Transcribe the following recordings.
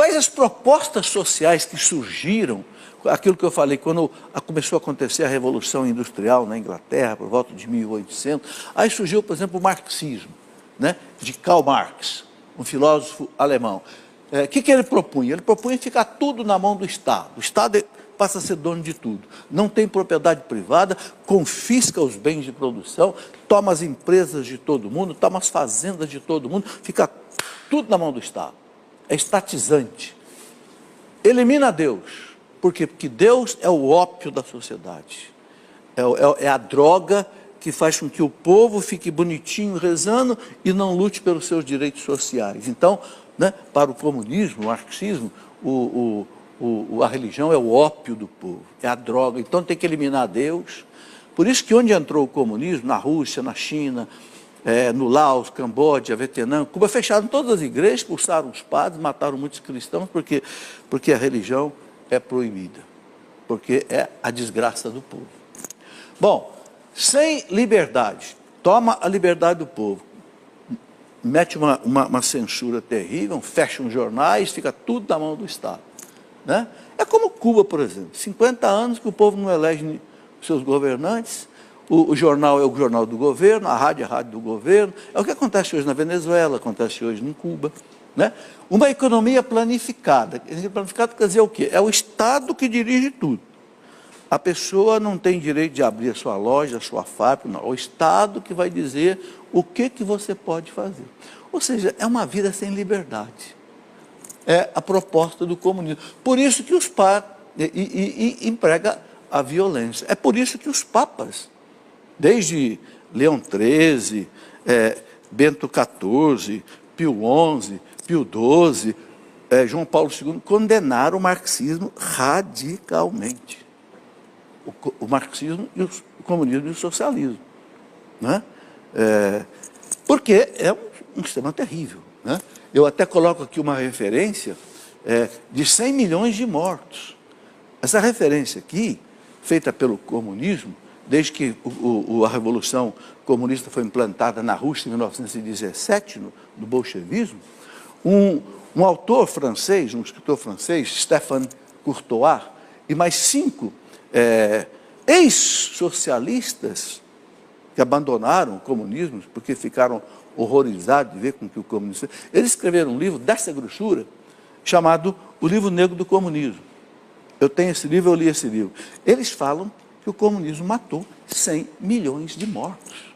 Quais as propostas sociais que surgiram? Aquilo que eu falei, quando começou a acontecer a Revolução Industrial na Inglaterra, por volta de 1800, aí surgiu, por exemplo, o marxismo, né, de Karl Marx, um filósofo alemão. O que ele propunha? Ele propunha ficar tudo na mão do Estado. O Estado passa a ser dono de tudo. Não tem propriedade privada, confisca os bens de produção, toma as empresas de todo mundo, toma as fazendas de todo mundo, fica tudo na mão do Estado. É estatizante. Elimina Deus. Por quê? Porque Deus é o ópio da sociedade. É a droga que faz com que o povo fique bonitinho rezando e não lute pelos seus direitos sociais. Então, né, para o comunismo, o marxismo, a religião é o ópio do povo, é a droga. Então tem que eliminar Deus. Por isso que onde entrou o comunismo, na Rússia, na China, no Laos, Camboja, Vietnã, Cuba, fecharam todas as igrejas, expulsaram os padres, mataram muitos cristãos, porque a religião é proibida, porque é a desgraça do povo. Bom, sem liberdade, toma a liberdade do povo, mete uma censura terrível, fecha os jornais, fica tudo na mão do Estado. Né? É como Cuba, por exemplo, 50 anos que o povo não elege seus governantes, o jornal é o jornal do governo, a rádio é a rádio do governo, é o que acontece hoje na Venezuela, acontece hoje em Cuba. Né? Uma economia planificada. Planificada quer dizer o quê? É o Estado que dirige tudo. A pessoa não tem direito de abrir a sua loja, a sua fábrica, não. É o Estado que vai dizer o que você pode fazer. Ou seja, é uma vida sem liberdade. É a proposta do comunismo. Por isso que os papas emprega a violência. É por isso que os papas, desde Leão XIII, Bento XIV, Pio XI, Pio XII, João Paulo II, condenaram o marxismo radicalmente. O marxismo, o comunismo e o socialismo. Né? Porque é um sistema terrível. Né? Eu até coloco aqui uma referência de 100 milhões de mortos. Essa referência aqui, feita pelo comunismo, desde que a Revolução Comunista foi implantada na Rússia em 1917, no bolchevismo, um autor francês, um escritor francês, Stéphane Courtois, e mais 5 ex-socialistas que abandonaram o comunismo porque ficaram horrorizados de ver com que o comunismo... Eles escreveram um livro dessa grossura, chamado O Livro Negro do Comunismo. Eu tenho esse livro, eu li esse livro. Eles falam que o comunismo matou 100 milhões de mortos.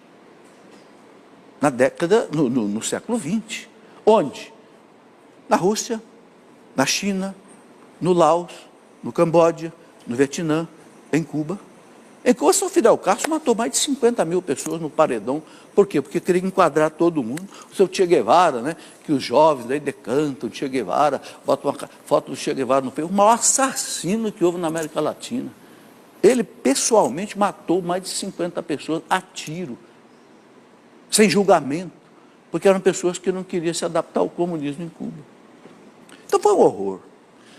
Na década, no século XX. Onde? Na Rússia, na China, no Laos, no Camboja, no Vietnã, em Cuba. Em Cuba, o Fidel Castro matou mais de 50 mil pessoas no paredão. Por quê? Porque queria enquadrar todo mundo. O seu Che Guevara, né, que os jovens aí decantam, Che Guevara, botam uma foto do Che Guevara no peito, o maior assassino que houve na América Latina. Ele, pessoalmente, matou mais de 50 pessoas a tiro, sem julgamento, porque eram pessoas que não queriam se adaptar ao comunismo em Cuba. Então foi um horror.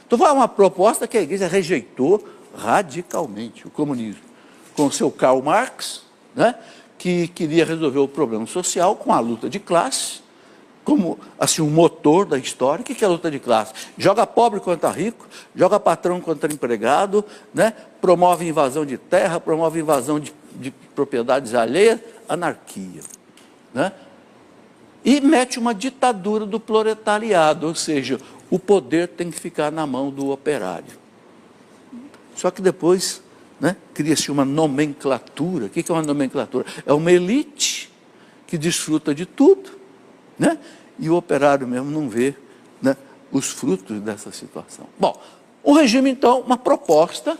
Então foi uma proposta que a igreja rejeitou radicalmente, o comunismo, com o seu Karl Marx, né, que queria resolver o problema social com a luta de classe, como assim, um motor da história. O que é a luta de classe? Joga pobre contra rico, joga patrão contra empregado, né, promove invasão de terra, promove invasão de propriedades alheias, anarquia. Né? E mete uma ditadura do proletariado, ou seja, o poder tem que ficar na mão do operário. Só que depois, né, cria-se uma nomenclatura. O que é uma nomenclatura? É uma elite que desfruta de tudo, né, e o operário mesmo não vê, né, os frutos dessa situação. Bom, o regime, então, uma proposta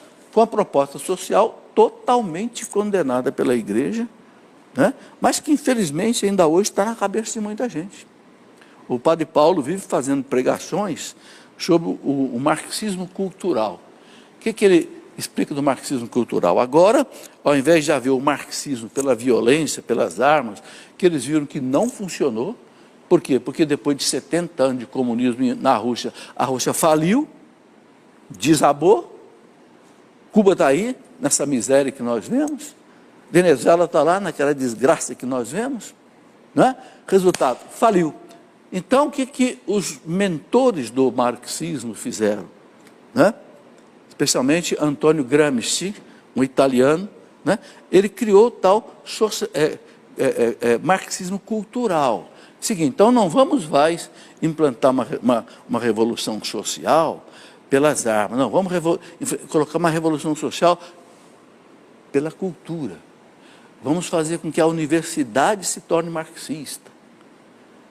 social totalmente condenada pela igreja, né, mas que, infelizmente, ainda hoje está na cabeça de muita gente. O padre Paulo vive fazendo pregações sobre o marxismo cultural. O que ele explica do marxismo cultural? Agora, ao invés de haver o marxismo pela violência, pelas armas, que eles viram que não funcionou. Por quê? Porque depois de 70 anos de comunismo na Rússia, a Rússia faliu, desabou, Cuba está aí, nessa miséria que nós vemos, Venezuela está lá naquela desgraça que nós vemos, não é? Resultado, faliu. Então, o que os mentores do marxismo fizeram? Né? Especialmente Antonio Gramsci, um italiano, né? Ele criou o tal marxismo cultural. Seguinte, então não vamos mais implantar uma revolução social pelas armas, não, vamos colocar uma revolução social pela cultura. Vamos fazer com que a universidade se torne marxista.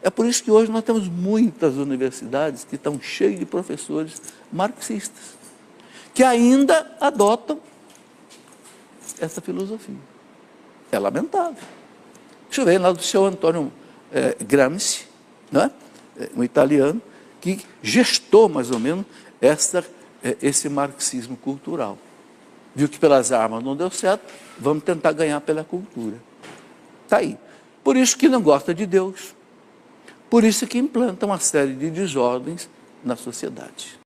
É por isso que hoje nós temos muitas universidades que estão cheias de professores marxistas, que ainda adotam essa filosofia. É lamentável. Deixa eu ver lá do seu Antonio Gramsci, né? Um italiano, que gestou mais ou menos esse marxismo cultural. Viu que pelas armas não deu certo, vamos tentar ganhar pela cultura. Está aí. Por isso que não gosta de Deus. Por isso que implanta uma série de desordens na sociedade.